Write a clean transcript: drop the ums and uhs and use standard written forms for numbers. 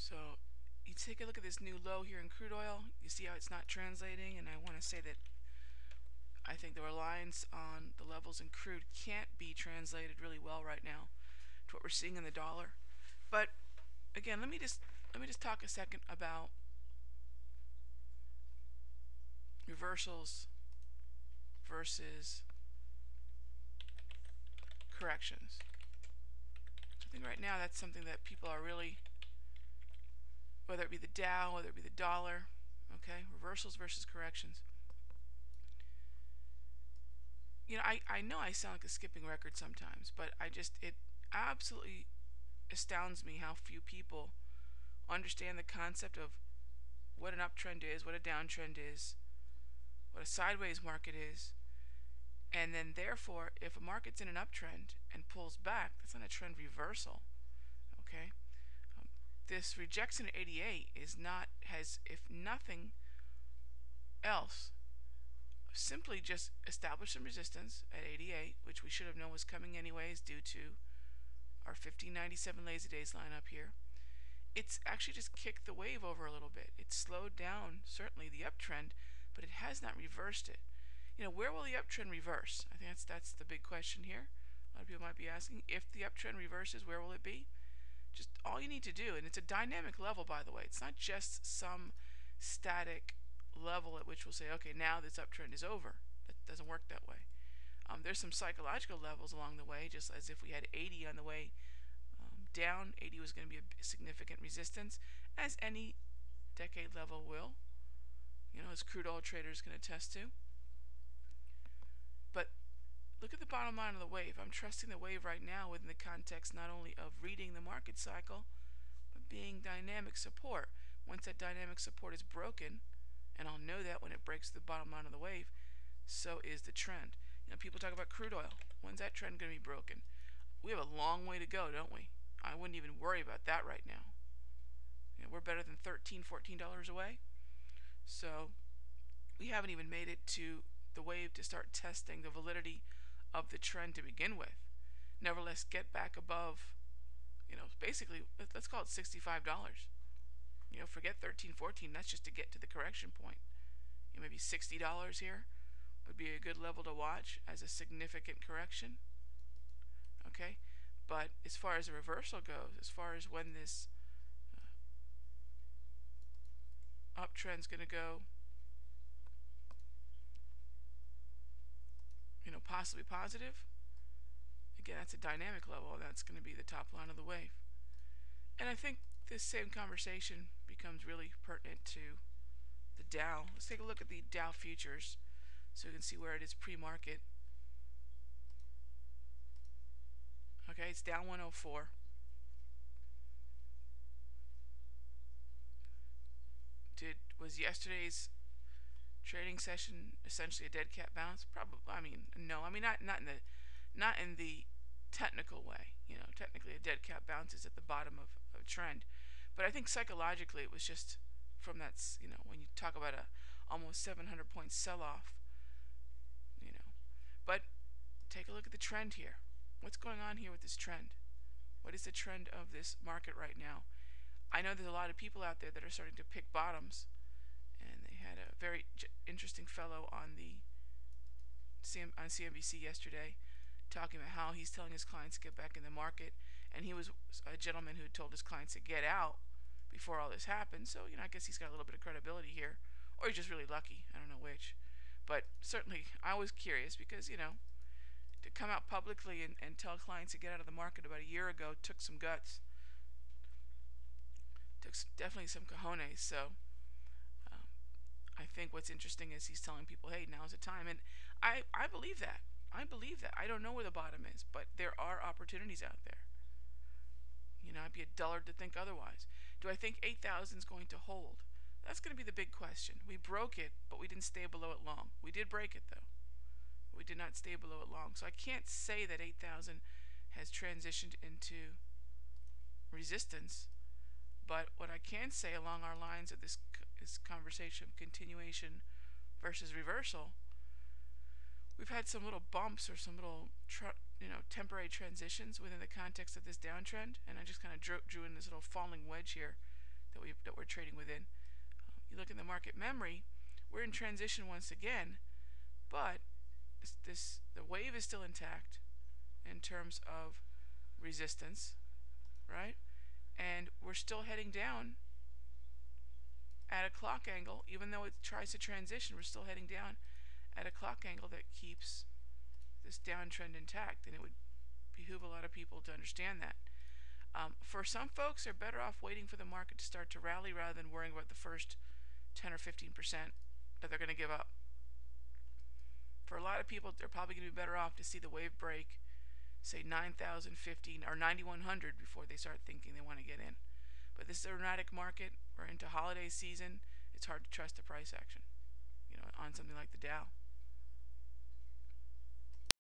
So you take a look at this new low here in crude oil. You see how it's not translating, and I want to say that I think the reliance on the levels in crude can't be translated really well right now to what we're seeing in the dollar. But again, let me just talk a second about reversals versus corrections. So I think right now that's something that people are really, whether it be the Dow, whether it be the dollar, okay, reversals versus corrections. I know I sound like a skipping record sometimes, but it absolutely astounds me how few people understand the concept of what an uptrend is, what a downtrend is, what a sideways market is, and then therefore, if a market's in an uptrend and pulls back, that's not a trend reversal. Okay, this rejection at 88 has, if nothing else, simply just established some resistance at 88, which we should have known was coming anyways due to our 1597 lazy days line up here. It's actually just kicked the wave over a little bit. It's slowed down certainly the uptrend, but it has not reversed it. Where will the uptrend reverse? I think that's the big question here. A lot of people might be asking, if the uptrend reverses, where will it be? Just all you need to do, and it's a dynamic level, by the way. It's not just some static level at which we'll say, okay, now this uptrend is over. That doesn't work that way. There's some psychological levels along the way, just as if we had 80 on the way down. 80 was going to be a significant resistance, as any decade level will, as crude oil traders can attest to. But look at the bottom line of the wave. I'm trusting the wave right now within the context not only of reading the market cycle, but being dynamic support. Once that dynamic support is broken, and I'll know that when it breaks the bottom line of the wave, so is the trend. People talk about crude oil. When's that trend going to be broken? We have a long way to go, don't we? I wouldn't even worry about that right now. We're better than $13, $14 away. So we haven't even made it to the wave to start testing the validity of the trend to begin with. Nevertheless, get back above, basically, let's call it $65. Forget 13, 14. That's just to get to the correction point. Maybe $60 here would be a good level to watch as a significant correction. Okay, but as far as the reversal goes, as far as when this uptrend's going to go, possibly positive, again, that's a dynamic level, and that's going to be the top line of the wave. And I think this same conversation becomes really pertinent to the Dow. Let's take a look at the Dow futures so we can see where it is pre-market. Okay, it's down 104. Was yesterday's trading session essentially a dead cat bounce? Probably. No. Not in the technical way. Technically a dead cat bounce is at the bottom of a trend, but I think psychologically it was just from that. When you talk about a almost 700 point sell-off. But take a look at the trend here. What's going on here with this trend? What is the trend of this market right now? I know there's a lot of people out there that are starting to pick bottoms, and they had a very interesting fellow on CNBC yesterday talking about how he's telling his clients to get back in the market, and he was a gentleman who had told his clients to get out before all this happened. So I guess he's got a little bit of credibility here, or he's just really lucky. I don't know which, but certainly I was curious because to come out publicly and tell clients to get out of the market about a year ago took some guts. Took definitely some cojones. So I think what's interesting is he's telling people, hey, now's the time. And I believe that. I believe that. I don't know where the bottom is, but there are opportunities out there. I'd be a dullard to think otherwise. Do I think 8,000 is going to hold? That's going to be the big question. We broke it, but we didn't stay below it long. We did break it, though. We did not stay below it long. So I can't say that 8,000 has transitioned into resistance. But what I can say along our lines of this conversation of continuation versus reversal, we've had some little bumps or some little temporary transitions within the context of this downtrend, and I just kind of drew in this little falling wedge here that we're trading within. You look in the market memory, we're in transition once again, but the wave is still intact in terms of resistance, right? And we're still heading down at a clock angle, even though it tries to transition. We're still heading down at a clock angle that keeps this downtrend intact, and it would behoove a lot of people to understand that. For some folks, they're better off waiting for the market to start to rally rather than worrying about the first 10 or 15% that they're going to give up. For a lot of people, they're probably going to be better off to see the wave break, say 9,015 or 9,100 before they start thinking they want to get in. But this is a erratic market. We're into holiday season. It's hard to trust the price action, on something like the Dow.